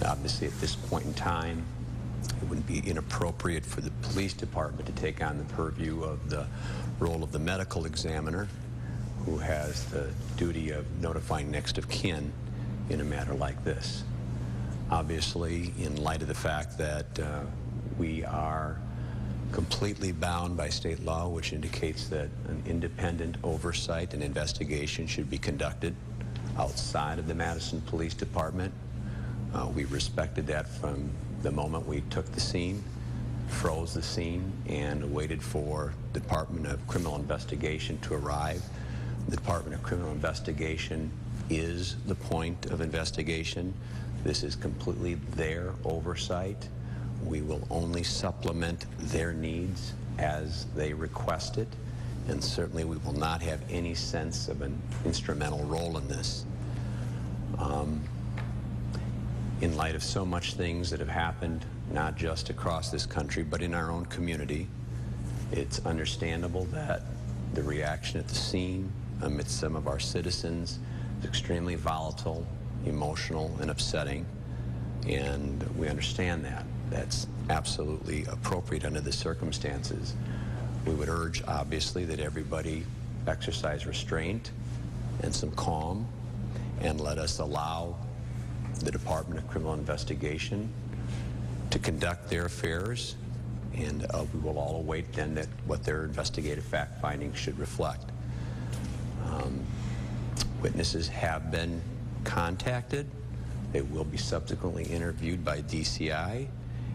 Obviously, at this point in time, it wouldn't be inappropriate for the police department to take on the purview of the role of the medical examiner, who has the duty of notifying next of kin in a matter like this. Obviously, in light of the fact that we are completely bound by state law, which indicates that an independent oversight and investigation should be conducted outside of the Madison Police Department. We respected that from the moment we took the scene, froze the scene, and waited for the Department of Criminal Investigation to arrive. The Department of Criminal Investigation is the point of investigation. This is completely their oversight. We will only supplement their needs as they request it, and certainly we will not have any sense of an instrumental role in this. In light of so much things that have happened, not just across this country, but in our own community, it's understandable that the reaction at the scene amidst some of our citizens is extremely volatile, emotional, and upsetting, and we understand that. That's absolutely appropriate under the circumstances. We would urge, obviously, that everybody exercise restraint and some calm, and let us allow the Department of Criminal Investigation to conduct their affairs, and we will all await then that what their investigative fact findings should reflect. Witnesses have been contacted. They will be subsequently interviewed by DCI,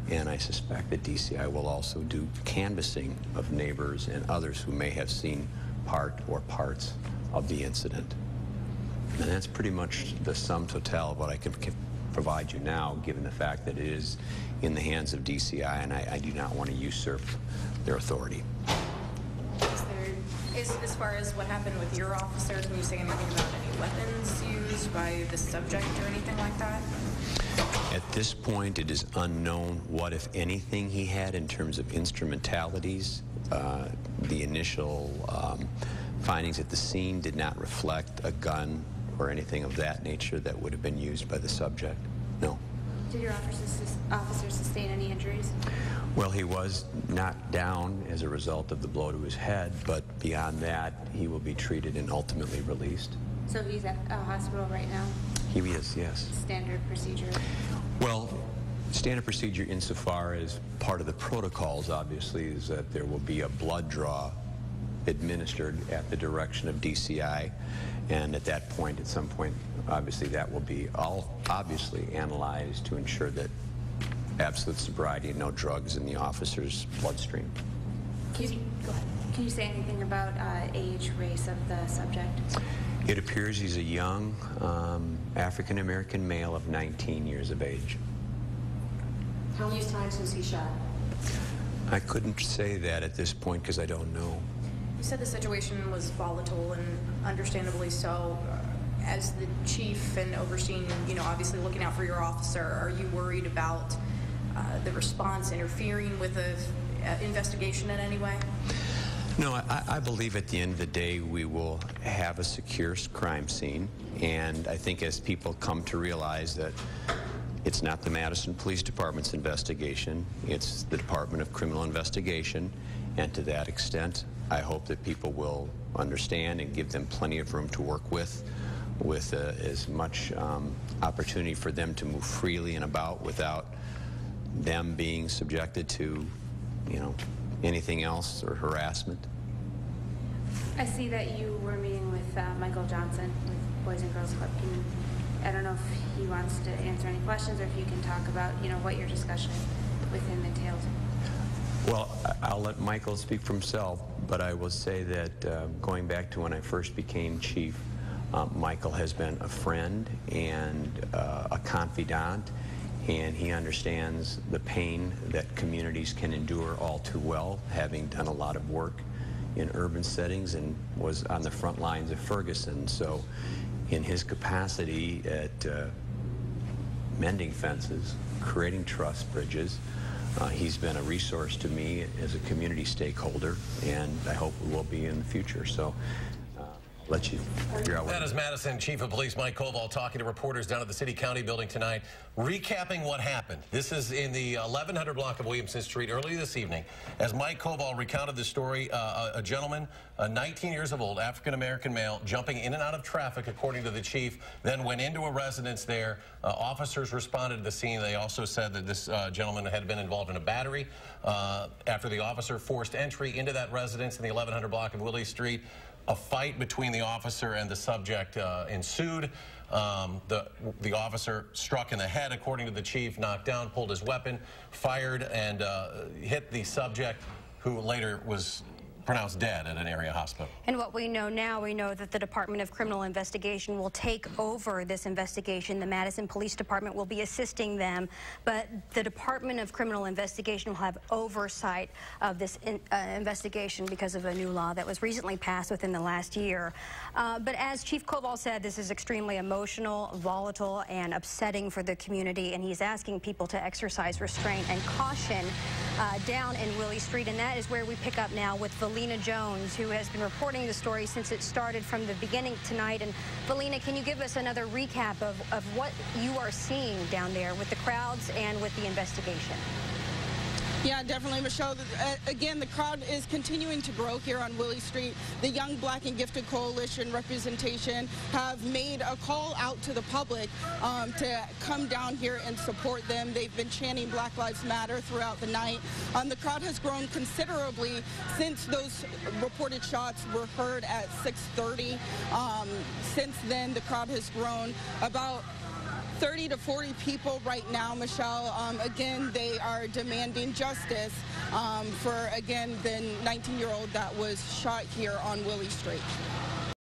and I suspect that DCI will also do canvassing of neighbors and others who may have seen part or parts of the incident. And that's pretty much the sum total of what I can provide you now, given the fact that it is in the hands of DCI, and I do not want to usurp their authority. As far as what happened with your officers, can you say anything about any weapons used by the subject or anything like that? At this point, it is unknown what, if anything, he had in terms of instrumentalities. The initial findings at the scene did not reflect a gun or anything of that nature that would have been used by the subject. No. Did your officer sustain any injuries? Well, he was knocked down as a result of the blow to his head, but beyond that, he will be treated and ultimately released. So he's at a hospital right now? He is, yes. Standard procedure? Well, standard procedure insofar as part of the protocols, obviously, is that there will be a blood draw administered at the direction of DCI, and at that point, at some point, obviously that will be all obviously analyzed to ensure that absolute sobriety and no drugs in the officer's bloodstream. Go ahead. Can you say anything about age, race of the subject? It appears he's a young African-American male of 19 years of age. How many times was he shot? I couldn't say that at this point because I don't know. You said the situation was volatile, and understandably so. As the chief and overseeing, obviously looking out for your officer, are you worried about the response interfering with the investigation in any way? No, I believe at the end of the day we will have a secure crime scene, and I think as people come to realize that it's not the Madison Police Department's investigation, it's the Department of Criminal Investigation, and to that extent I hope that people will understand and give them plenty of room to work with as much opportunity for them to move freely and about without them being subjected to, anything else or harassment. I see that you were meeting with Michael Johnson with Boys and Girls Club. I don't know if he wants to answer any questions or if you can talk about, what your discussion with him entailed. Well, I'll let Michael speak for himself, but I will say that going back to when I first became chief, Michael has been a friend and a confidant, and he understands the pain that communities can endure all too well, having done a lot of work in urban settings and was on the front lines of Ferguson. So in his capacity at mending fences, creating trust bridges, he's been a resource to me as a community stakeholder, and I hope we will be in the future. So let you figure out what. That is Madison Chief of Police Mike Koval talking to reporters down at the City County building tonight, recapping what happened. This is in the 1100 block of Williamson Street early this evening. As Mike Koval recounted the story, a gentleman, 19 years of old, African-American male, jumping in and out of traffic, according to the chief, then went into a residence there. Officers responded to the scene. They also said that this gentleman had been involved in a battery. After the officer forced entry into that residence in the 1100 block of Willie Street, a fight between the officer and the subject ensued. The officer struck in the head, according to the chief, knocked down, pulled his weapon, fired, and hit the subject, who later was pronounced dead at an area hospital. And what we know now, we know that the Department of Criminal Investigation will take over this investigation. The Madison Police Department will be assisting them, but the Department of Criminal Investigation will have oversight of this investigation because of a new law that was recently passed within the last year. But as Chief Koval said, this is extremely emotional, volatile, and upsetting for the community, and he's asking people to exercise restraint and caution down in Willie Street, and that is where we pick up now with Valina Jones, who has been reporting the story since it started from the beginning tonight. And Valina, can you give us another recap of what you are seeing down there with the crowds and with the investigation? Yeah, definitely, Michelle. Again, the crowd is continuing to grow here on Willie Street. The Young Black and Gifted Coalition representation have made a call out to the public to come down here and support them. They've been chanting Black Lives Matter throughout the night. The crowd has grown considerably since those reported shots were heard at 6:30. Since then, the crowd has grown about 30 to 40 people right now, Michelle. Again, they are demanding justice for, again, the 19-year-old that was shot here on Willie Street.